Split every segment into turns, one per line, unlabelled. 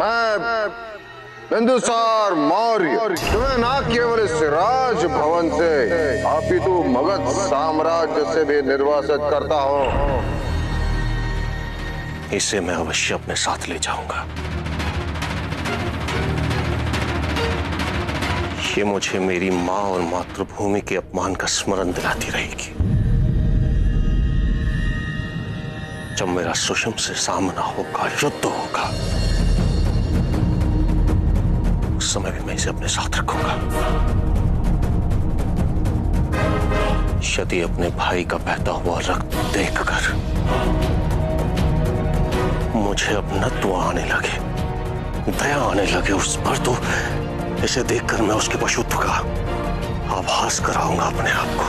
मैं बिंदुसार मौर्य तुम्हें ना केवल इस राज भवन से अपितु मगध साम्राज्य से भी निर्वासित करता हूँ।
इसे मैं अवश्य अपने साथ ले जाऊंगा। ये मुझे मेरी मां और मातृभूमि के अपमान का स्मरण दिलाती रहेगी। जब मेरा सुषम से सामना होगा, युद्ध होगा, उस समय भी मैं इसे अपने साथ रखूंगा। यदि अपने भाई का बहता हुआ रक्त देखकर मुझे अपनत्व आने लगे, दया आने लगे उस पर, तो इसे देखकर मैं उसके पशुत्व का आभास कराऊंगा अपने आप को।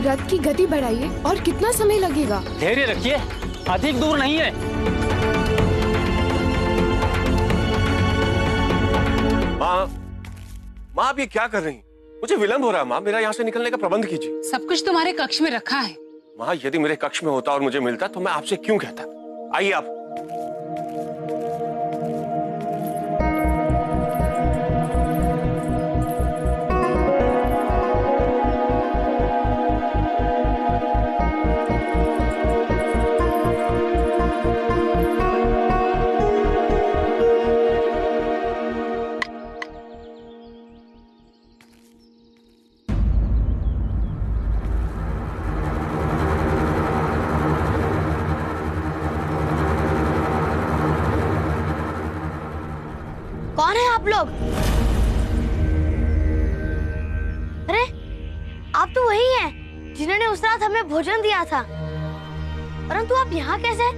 रथ की गति बढ़ाइए। और कितना समय लगेगा?
धैर्य रखिए, अधिक दूर नहीं है।
माँ, माँ आप ये क्या कर रही हैं? मुझे विलंब हो रहा है माँ, मेरा यहाँ से निकलने का प्रबंध कीजिए।
सब कुछ तुम्हारे कक्ष में रखा है।
माँ यदि मेरे कक्ष में होता और मुझे मिलता तो मैं आपसे क्यों कहता? आइए आप।
कौन है आप लोग? अरे आप तो वही हैं जिन्होंने उस रात हमें भोजन दिया था, परंतु आप यहाँ कैसे?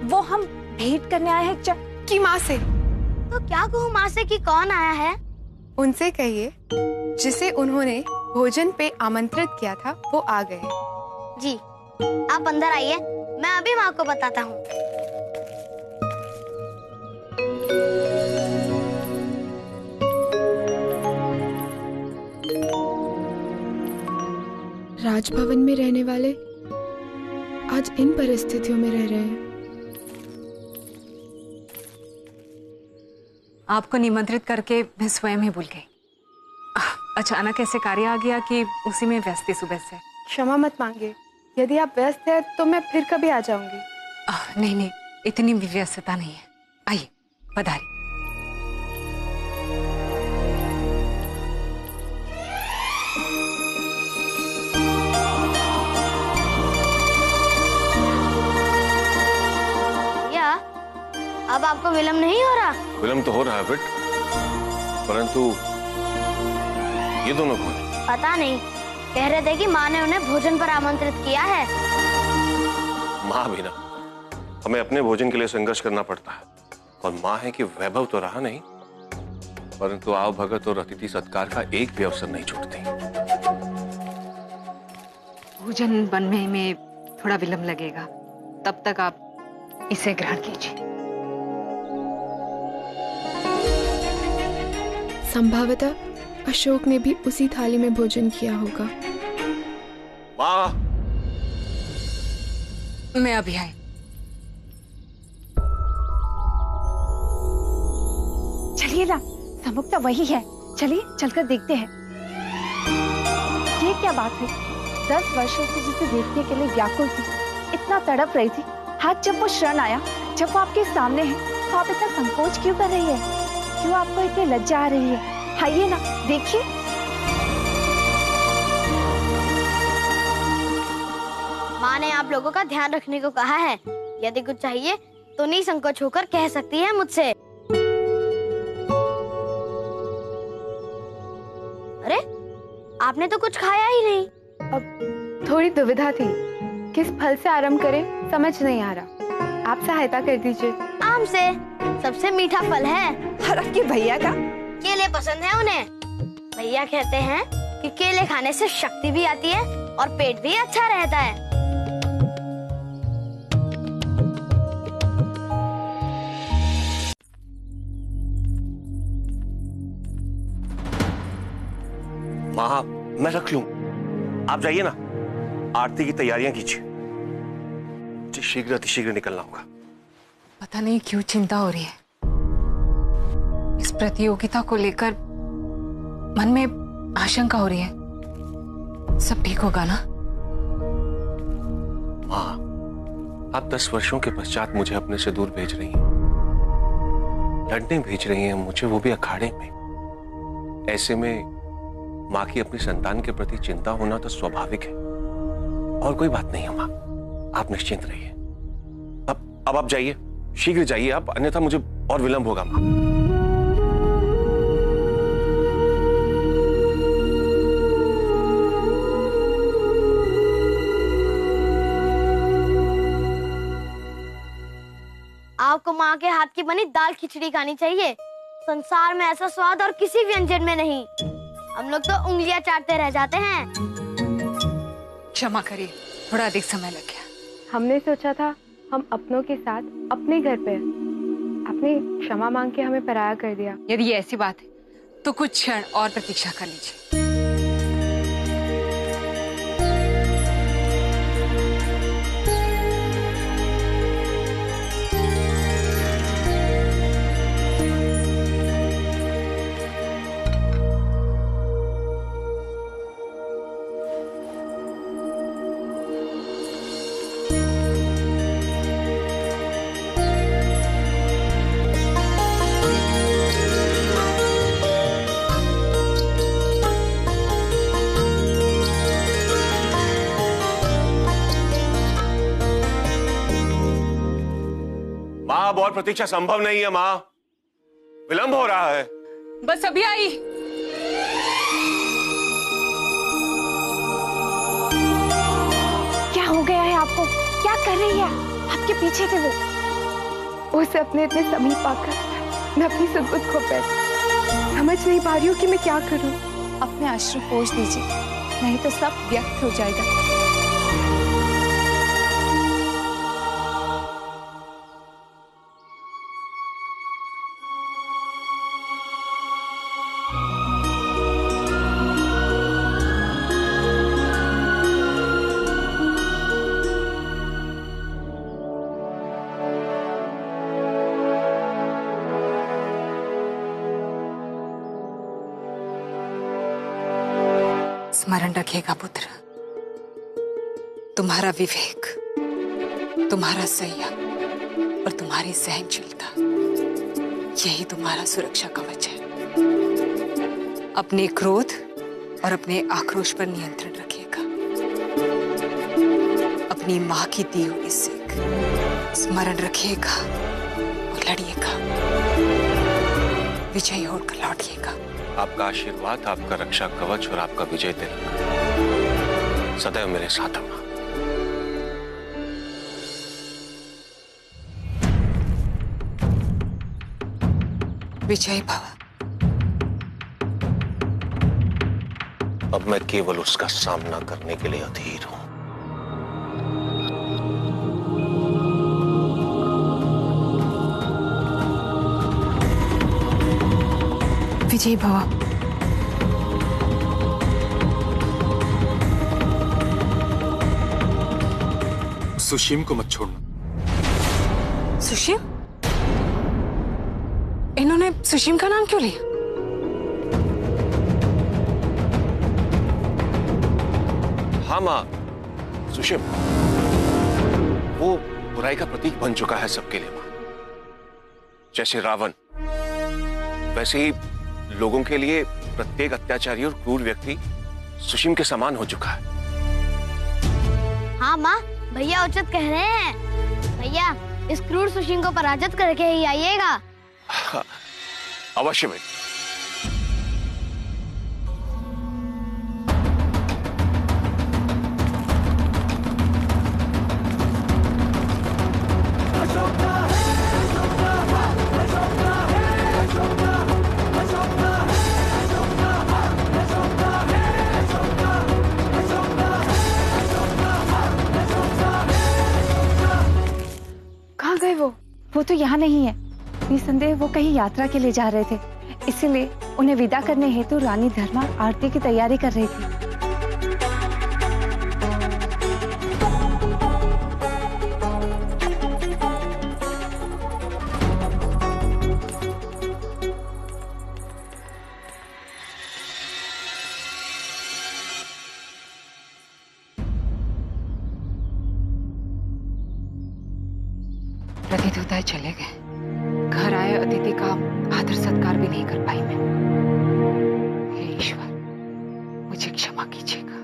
वो हम भेंट करने आए हैं की माँ से।
तो क्या कहूँ माँ से कि कौन आया है?
उनसे कहिए जिसे उन्होंने भोजन पे आमंत्रित किया था वो आ गए।
जी आप अंदर आइए, मैं अभी माँ को बताता हूँ।
राजभवन में रहने वाले आज इन परिस्थितियों में रह रहे हैं।
आपको निमंत्रित करके मैं स्वयं ही भूल गई। अचानक ऐसे कार्य आ गया कि उसी में व्यस्त थी सुबह से।
क्षमा मत मांगिए, यदि आप व्यस्त हैं तो मैं फिर कभी आ जाऊंगी।
नहीं नहीं, इतनी भी व्यस्तता नहीं है। आइए पधारिए।
अब आपको विलम्ब नहीं हो रहा?
विलम्ब तो हो रहा है बेट, परंतु ये दोनों कौन?
पता नहीं, कह रहे थे कि माँ ने उन्हें भोजन पर आमंत्रित किया है।
माँ भी ना, हमें अपने भोजन के लिए संघर्ष करना पड़ता है, और माँ है कि वैभव तो रहा नहीं, परंतु आव भगत और अतिथि सत्कार का एक भी अवसर नहीं छूटती।
भोजन बनने में थोड़ा विलम्ब लगेगा, तब तक आप इसे ग्रहण कीजिए।
संभवतः अशोक ने भी उसी थाली में भोजन किया होगा।
माँ,
मैं अभी आई।
चलिए ना, समुख तो वही है, चलिए चलकर देखते हैं। ये क्या बात है? 10 वर्षों से जिसे देखने के लिए व्याकुल थी, इतना तड़प रही थी, आज जब वो क्षण आया, जब वो आपके सामने है, तो आप इतना संकोच क्यों कर रही है? क्यों आपको इतनी लज्जा आ रही है? आइए ना, देखिए।
माँ ने आप लोगों का ध्यान रखने को कहा है। यदि कुछ चाहिए तो निसंकोच होकर कह सकती है मुझसे। अरे आपने तो कुछ खाया ही नहीं।
अब थोड़ी दुविधा थी, किस फल से आरंभ करें समझ नहीं आ रहा। आप सहायता कर दीजिए।
आम से, सबसे मीठा फल है।
और आपके भैया का?
केले पसंद है उन्हें। भैया कहते हैं कि केले खाने से शक्ति भी आती है और पेट भी अच्छा रहता है।
माँ मैं रख लूं, आप जाइए ना। आरती की तैयारियां कीजिए, मुझे शीघ्र अतिशीघ्र निकलना होगा।
पता नहीं क्यों चिंता हो रही है। इस प्रतियोगिता को लेकर मन में आशंका हो रही है। सब ठीक होगा ना?
माँ, आप 10 वर्षों के पश्चात मुझे अपने से दूर भेज रही हैं, लड़ने भेज रही हैं मुझे, वो भी अखाड़े में। ऐसे में माँ की अपनी संतान के प्रति चिंता होना तो स्वाभाविक है, और कोई बात नहीं है माँ, आप निश्चिंत रहिए। अब आप जाइए, शीघ्र जाइए आप, अन्यथा मुझे और विलंब होगा माँ।
आपको माँ के हाथ की बनी दाल खिचड़ी खानी चाहिए। संसार में ऐसा स्वाद और किसी व्यंजन में नहीं। हम लोग तो उंगलियां चाटते रह जाते हैं।
क्षमा करिए, थोड़ा अधिक समय लग गया।
हमने सोचा था हम अपनों के साथ अपने घर पे, आपने क्षमा मांग के हमें पराया कर दिया।
यदि ये ऐसी बात है तो कुछ क्षण और प्रतीक्षा कर लीजिए।
अब और प्रतीक्षा संभव नहीं है माँ, विलंब हो रहा है।
बस अभी आई।
क्या हो गया है आपको? क्या कर रही है? आपके पीछे थे वो।
उसे अपने इतने समीप आकर मैं अपनी सुध खो बैठी, समझ नहीं पा रही हूँ कि मैं क्या करूँ।
अपने अश्रु पोंछ दीजिए, नहीं तो सब व्यक्त हो जाएगा।
स्मरण रखिएगा पुत्र, तुम्हारा विवेक, तुम्हारा संयम और तुम्हारी सहनशीलता, यही तुम्हारा सुरक्षा कवच है। अपने क्रोध और अपने आक्रोश पर नियंत्रण रखिएगा। अपनी मां की दी हुई सीख स्मरण रखिएगा और लड़िएगा, विजयी होकर लौटिएगा।
आपका आशीर्वाद, आपका रक्षा कवच और आपका विजय तिलक सदैव मेरे साथ होगा।
विजयी भव।
अब मैं केवल उसका सामना करने के लिए अधीर हूं।
विजयी भव।
सुशीम को मत छोड़ना।
सुशीम? इन्होंने सुशीम का नाम क्यों लिया?
हाँ मां, सुशीम वो बुराई का प्रतीक बन चुका है सबके लिए मां। जैसे रावण, वैसे ही लोगों के लिए प्रत्येक अत्याचारी और क्रूर व्यक्ति सुशीम के समान हो चुका है।
हाँ माँ, भैया उचित कह रहे हैं। भैया इस क्रूर सुशीम को पराजित करके ही आइएगा।
अवश्य में।
वो तो यहाँ नहीं है। निसंदेह वो कहीं यात्रा के लिए जा रहे थे, इसीलिए उन्हें विदा करने हेतु रानी धर्मा आरती की तैयारी कर रही थी।
विदुताई चले गए। घर आए अतिथि का आदर सत्कार भी नहीं कर पाई मैं। हे ईश्वर, मुझे क्षमा कीजिएगा।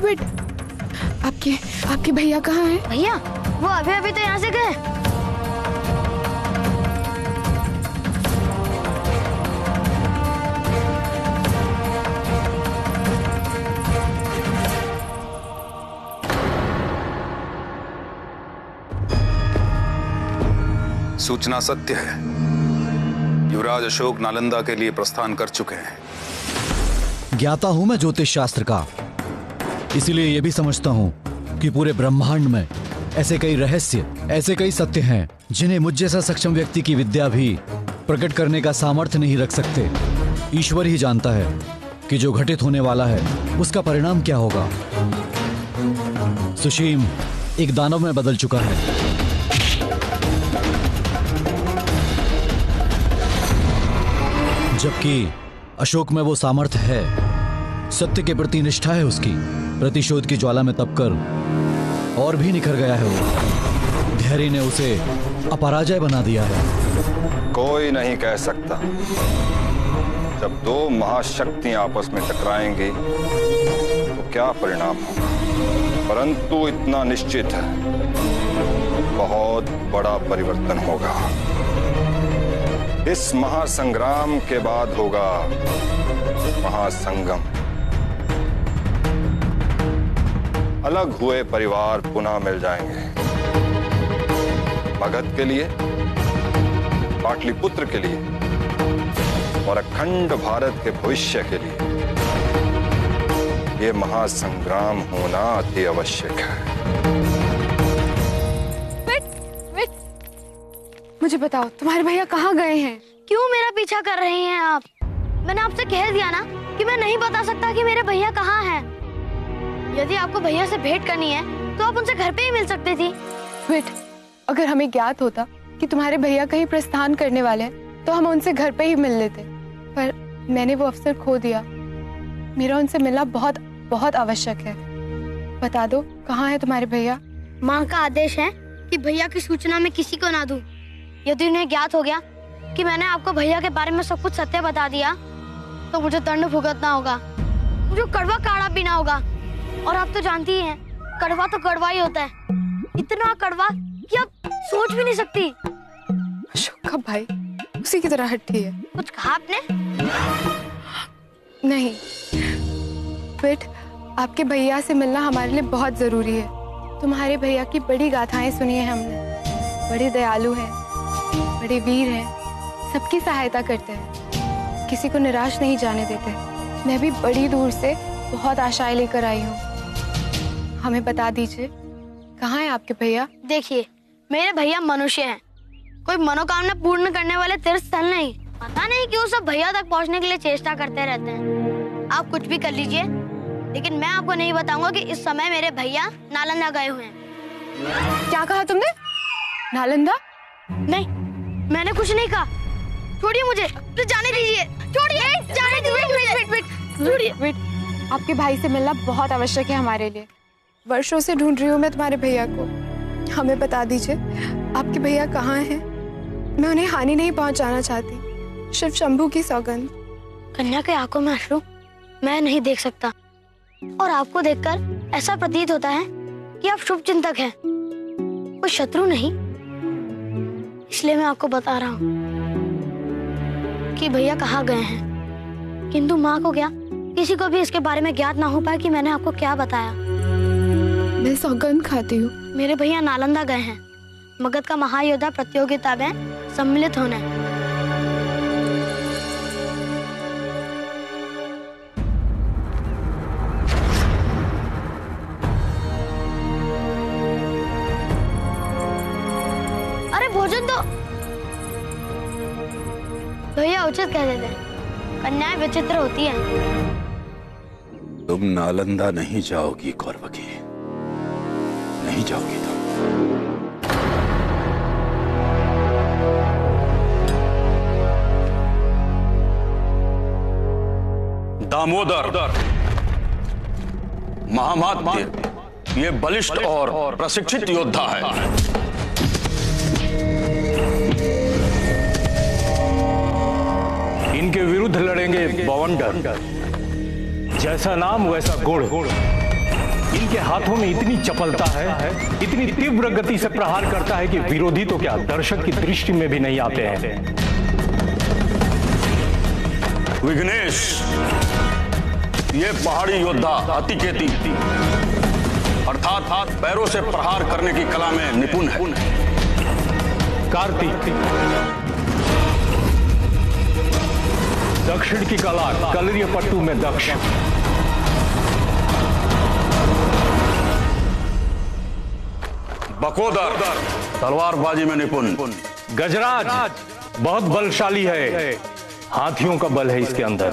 वेट। आपके भैया कहाँ हैं?
भैया वो अभी तो यहाँ से गए।
सूचना सत्य है। युवराज अशोक नालंदा के लिए प्रस्थान कर चुके हैं।
ज्ञाता हूं मैं ज्योतिष शास्त्र का, इसीलिए यह भी समझता हूं कि पूरे ब्रह्मांड में ऐसे कई रहस्य, ऐसे कई सत्य हैं जिन्हें मुझ जैसा सक्षम व्यक्ति की विद्या भी प्रकट करने का सामर्थ्य नहीं रख सकते। ईश्वर ही जानता है कि जो घटित होने वाला है उसका परिणाम क्या होगा। सुशीम एक दानव में बदल चुका है। जबकि अशोक में वो सामर्थ्य है, सत्य के प्रति निष्ठा है उसकी। प्रतिशोध की ज्वाला में तपकर और भी निखर गया है वो। धैर्य ने उसे अपराजय बना दिया है।
कोई नहीं कह सकता। जब दो महाशक्तियां आपस में टकराएंगी तो क्या परिणाम होगा, परंतु इतना निश्चित है, बहुत बड़ा परिवर्तन होगा। इस महासंग्राम के बाद होगा महासंगम। अलग हुए परिवार पुनः मिल जाएंगे। मगध के लिए, पाटलिपुत्र के लिए और अखंड भारत के भविष्य के लिए यह महासंग्राम होना अति आवश्यक है।
मुझे बताओ, तुम्हारे भैया कहाँ गए हैं?
क्यों मेरा पीछा कर रहे हैं आप? मैंने आपसे कह दिया ना कि मैं नहीं बता सकता कि मेरे भैया कहाँ हैं। यदि आपको भैया से भेंट करनी है तो आप उनसे घर पे ही मिल सकती थी।
वेट, अगर हमें ज्ञात होता कि तुम्हारे भैया कहीं प्रस्थान करने वाले हैं तो हम उनसे घर पे ही मिल लेते, पर मैंने वो अवसर खो दिया। मेरा उनसे मिलना बहुत बहुत आवश्यक है। बता दो, कहाँ है तुम्हारे भैया?
माँ का आदेश है कि भैया की सूचना मैं किसी को ना दूं। यदि उन्हें ज्ञात हो गया कि मैंने आपको भैया के बारे में सब कुछ सत्य बता दिया तो मुझे दंड भुगतना होगा, मुझे कड़वा काढ़ा पीना होगा। और आप तो जानती ही हैं, कड़वा तो कड़वा ही होता है, इतना कड़वा कि आप सोच भी नहीं सकती।
अशोक का भाई उसी की तरह हट्टी है।
कुछ कहा आपने?
नहीं बेट, आपके भैया से मिलना हमारे लिए बहुत जरूरी है। तुम्हारे भैया की बड़ी गाथाएं सुनी है हमने। बड़े दयालु हैं, बड़े वीर हैं, सबकी सहायता करते हैं, किसी को निराश नहीं जाने देते। मैं भी बड़ी दूर से बहुत आशाएं लेकर आई हूँ। हमें बता दीजिए, कहाँ है आपके भैया?
देखिए, मेरे भैया मनुष्य हैं, कोई मनोकामना पूर्ण करने वाले तीर्थ स्थल नहीं। पता नहीं क्यों सब भैया तक पहुँचने के लिए चेष्टा करते रहते हैं। आप कुछ भी कर लीजिए, लेकिन मैं आपको नहीं बताऊंगा कि इस समय मेरे भैया नालंदा गए हुए हैं।
क्या कहा तुमने? नालंदा?
नहीं, मैंने कुछ नहीं कहा। छोड़िए मुझे, तो जाने दीजिए। छोड़िए, जाने दीजिए।
वेट, आपके भाई से मिलना बहुत आवश्यक है हमारे लिए। वर्षों से ढूंढ रही हूँ मैं तुम्हारे भैया को। हमें बता दीजिए, आपके भैया कहाँ हैं? मैं उन्हें हानि नहीं पहुँचाना चाहती। शिव शंभू की सौगंध।
कन्या के आंखों में अश्रु मैं नहीं देख सकता, और आपको देखकर ऐसा प्रतीत होता है कि आप शुभ चिंतक हैं, कोई शत्रु नहीं। इसलिए मैं आपको बता रहा हूँ कि भैया कहाँ गए हैं। किंतु माँ को क्या, किसी को भी इसके बारे में ज्ञात ना हो पाए कि मैंने आपको क्या बताया।
मैं सौगंध खाती हूँ।
मेरे भैया नालंदा गए हैं, मगध का महायोद्धा प्रतियोगिता में सम्मिलित होने। अरे भोजन तो भैया उचित कह देते हैं, कन्याएं विचित्र होती हैं।
तुम नालंदा नहीं जाओगी कौरवकी, नहीं जाओगी तुम। दामोदर महामात्य ये बलिष्ठ और प्रशिक्षित योद्धा है।
इनके विरुद्ध लड़ेंगे बवंडर। जैसा नाम वैसा गुण। इनके हाथों में इतनी चपलता है, इतनी तीव्र गति से प्रहार करता है कि विरोधी तो क्या दर्शक की दृष्टि में भी नहीं आते हैं।
विघ्नेश ये पहाड़ी योद्धा अतिकेती अर्थात पैरों से प्रहार करने की कला में निपुण है।
कार्तिक दक्षिण की कला कलरीय पट्टू में दक्ष।
बकोदर तलवारबाजी में निपुण।
गजराज बहुत बलशाली है, हाथियों का बल है इसके अंदर।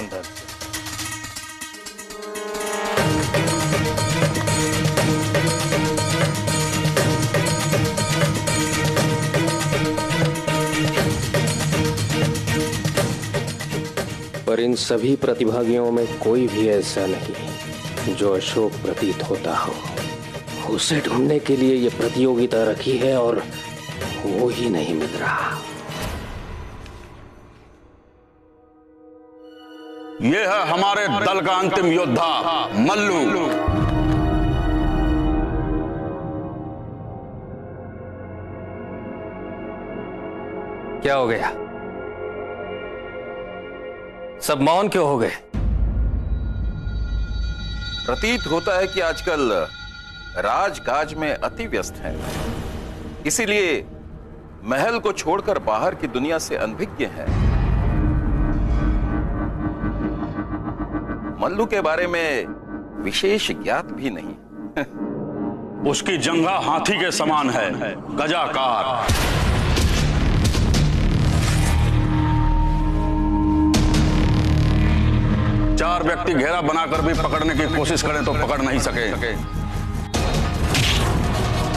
पर इन सभी प्रतिभागियों में कोई भी ऐसा नहीं जो अशोक प्रतीत होता हो। उसे ढूंढने के लिए ये प्रतियोगिता रखी है और वो ही नहीं मिल रहा।
ये है हमारे दल का अंतिम योद्धा मल्लू।
क्या हो गया? सब मौन क्यों हो गए?
प्रतीत होता है कि आजकल राजकाज में अति व्यस्त हैं, इसीलिए महल को छोड़कर बाहर की दुनिया से अनभिज्ञ हैं। मल्लू के बारे में विशेष ज्ञात भी नहीं।
उसकी जंघा हाथी के समान है, गजाकार। चार व्यक्ति घेरा बनाकर भी पकड़ने की कोशिश करें तो पकड़ नहीं सके।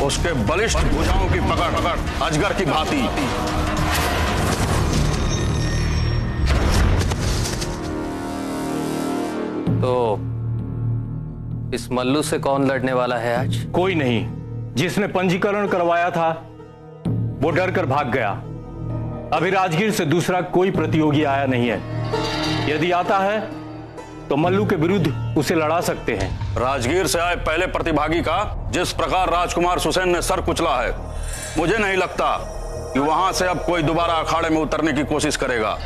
उसके बलिष्ठ भुजाओं की पकड़ अजगर की भांति।
तो इस मल्लू से कौन लड़ने वाला है आज?
कोई नहीं। जिसने पंजीकरण करवाया था वो डर कर भाग गया। अभी राजगीर से दूसरा कोई प्रतियोगी आया नहीं है। यदि आता है तो मल्लू के विरुद्ध उसे लड़ा सकते हैं।
राजगीर से आए पहले प्रतिभागी का जिस प्रकार राजकुमार सुसेन ने सर कुचला है, मुझे नहीं लगता कि वहां से अब कोई दोबारा अखाड़े में उतरने की कोशिश करेगा।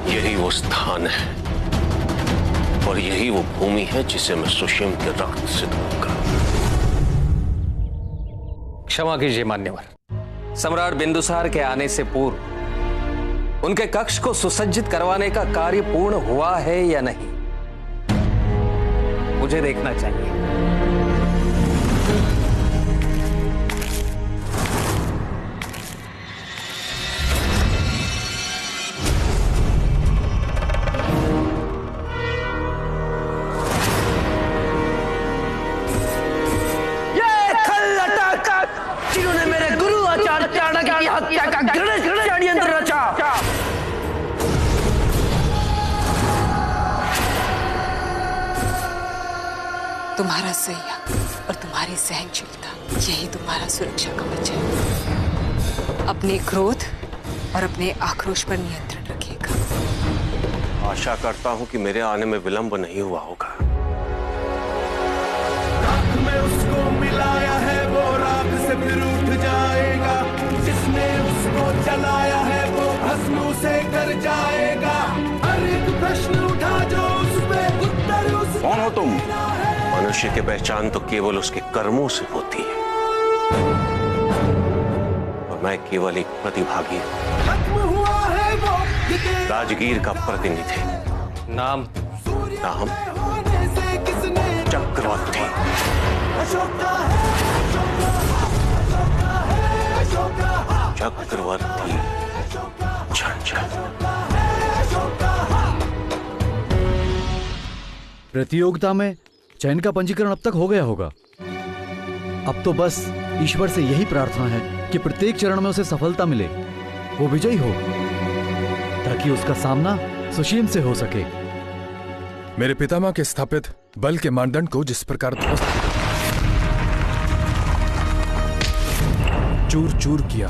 यही वो स्थान है और यही वो भूमि है जिसे मैं सुषेम के रक्त से धोऊंगा।
क्षमा कीजिए मान्यवर। सम्राट बिंदुसार के आने से पूर्व उनके कक्ष को सुसज्जित करवाने का कार्य पूर्ण हुआ है या नहीं, मुझे देखना चाहिए।
जिन्होंने मेरे गुरु आचार्य चाणक्य की हत्या का घृणित षड्यंत्र रचा।
तुम्हारा संयम और तुम्हारी सहनशीलता यही तुम्हारा सुरक्षा कवच है। अपने क्रोध और अपने आक्रोश पर नियंत्रण रखिएगा।
आशा करता हूं कि मेरे आने में विलंब नहीं हुआ होगा।
राख में उसको मिलाया है वो राख से फिर उठ जाएगा। जिसने उसको जलाया है वो भस्म से कर जाएगा। हर एक प्रश्न उठा जो उस पे उत्तर उस।
कौन हो तुम?
मनुष्य की पहचान तो केवल उसके कर्मों से होती है और मैं केवल एक प्रतिभागी
खत्म हुआ है वो
राजगीर का प्रतिनिधि।
नाम
चक्रवर्ती।
अशोका है, अशोका है, अशोका है, अशोका है।
चक्रवर्ती झंझट।
प्रतियोगिता में चयन का पंजीकरण अब तक हो गया होगा। अब तो बस ईश्वर से यही प्रार्थना है कि प्रत्येक चरण में उसे सफलता मिले, वो विजयी हो, ताकि उसका सामना सुशीम से हो सके।
मेरे पितामह के स्थापित बल के मानदंड को जिस प्रकार ध्वस्त चूर चूर किया,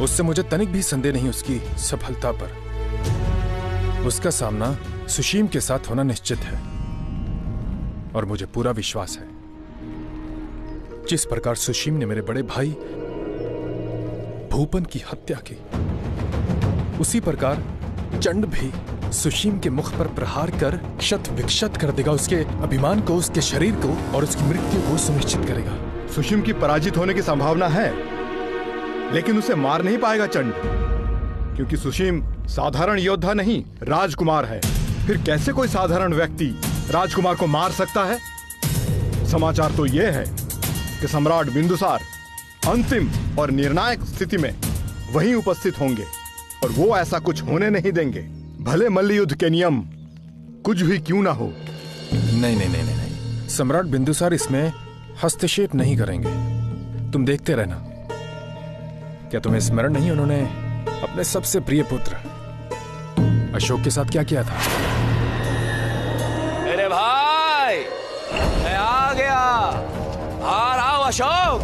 उससे मुझे तनिक भी संदेह नहीं उसकी सफलता पर। उसका सामना सुशीम के साथ होना निश्चित है और मुझे पूरा विश्वास है जिस प्रकार सुशीम ने मेरे बड़े भाई भूपन की हत्या की, उसी प्रकार चंड भी सुशीम के मुख पर प्रहार कर शत विक्षत कर देगा। उसके अभिमान को, उसके शरीर को और उसकी मृत्यु को सुनिश्चित करेगा।
सुशीम की पराजित होने की संभावना है, लेकिन उसे मार नहीं पाएगा चंड, क्योंकि सुशीम साधारण योद्धा नहीं, राजकुमार है। फिर कैसे कोई साधारण व्यक्ति राजकुमार को मार सकता है? समाचार तो यह है कि सम्राट बिंदुसार अंतिम और निर्णायक स्थिति में वहीं उपस्थित होंगे और वो ऐसा कुछ होने नहीं देंगे, भले मल्ल युद्ध के नियम कुछ भी क्यों ना हो।
नहीं नहीं नहीं नहीं, सम्राट बिंदुसार इसमें हस्तक्षेप नहीं करेंगे। तुम देखते रहना। क्या तुम्हें स्मरण नहीं, उन्होंने अपने सबसे प्रिय पुत्र अशोक के साथ क्या किया था?
मेरे भाई, मैं आ गया। बाहर आओ अशोक।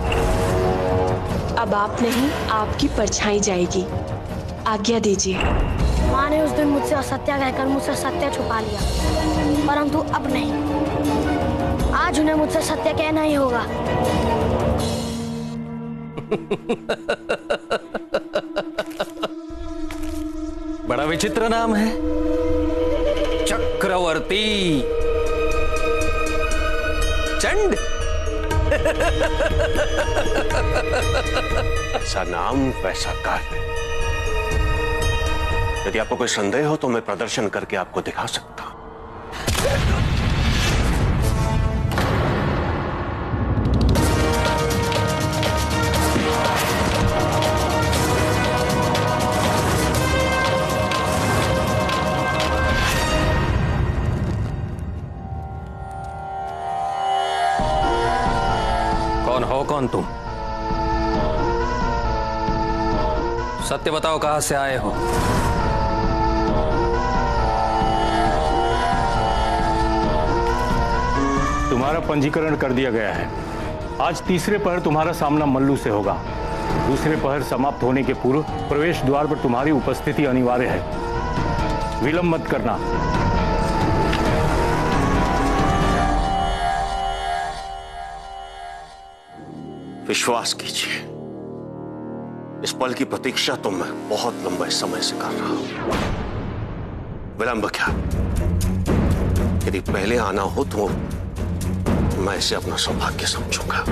अब आप नहीं, आपकी परछाई जाएगी। आज्ञा दीजिए।
माँ ने उस दिन मुझसे असत्य कहकर मुझसे सत्य छुपा लिया, परंतु अब नहीं, आज उन्हें मुझसे सत्य कहना ही होगा।
बड़ा विचित्र नाम है, चक्रवर्ती चंड।
ऐसा नाम वैसा कार्य। यदि आपको कोई संदेह हो तो मैं प्रदर्शन करके आपको दिखा सकता हूं।
कौन हो तुम? सत्य बताओ, कहां से आए हो?
तुम्हारा पंजीकरण कर दिया गया है। आज तीसरे पहर तुम्हारा सामना मल्लू से होगा। दूसरे पहर समाप्त होने के पूर्व प्रवेश द्वार पर तुम्हारी उपस्थिति अनिवार्य है। विलंब मत करना।
विश्वास कीजिए, इस पल की प्रतीक्षा तो मैं बहुत लंबे समय से कर रहा हूं। विलंब क्या? यदि पहले आना हो तो मैं इसे अपना सौभाग्य समझूंगा।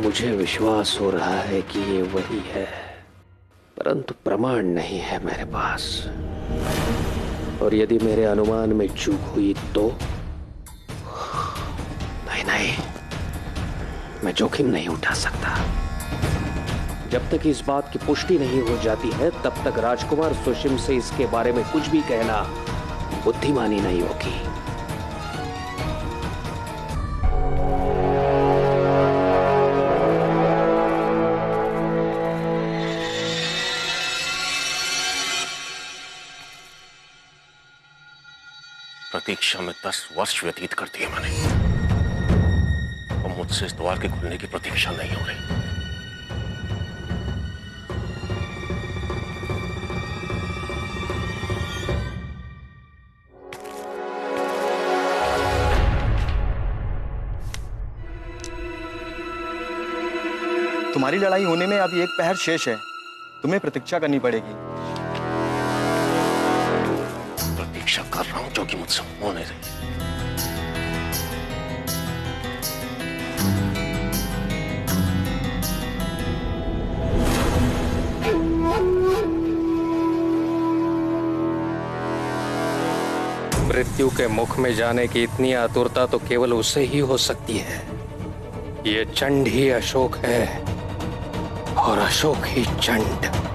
मुझे विश्वास हो रहा है कि ये वही है, परंतु प्रमाण नहीं है मेरे पास। और यदि मेरे अनुमान में चूक हुई तो नहीं, मैं जोखिम नहीं उठा सकता। जब तक इस बात की पुष्टि नहीं हो जाती है, तब तक राजकुमार सुशीम से इसके बारे में कुछ भी कहना बुद्धिमानी नहीं होगी।
प्रतीक्षा में 10 वर्ष व्यतीत कर दिए मैंने, और मुझसे इस द्वार के खुलने की प्रतीक्षा नहीं हो रही।
तुम्हारी लड़ाई होने में अभी एक पहर शेष है, तुम्हें प्रतीक्षा करनी पड़ेगी।
रक्षा कर रहा हूं जो कि मुझसे हो नहीं रही।
मृत्यु के मुख में जाने की इतनी आतुरता तो केवल उससे ही हो सकती है। ये चंड ही अशोक है और अशोक ही चंड।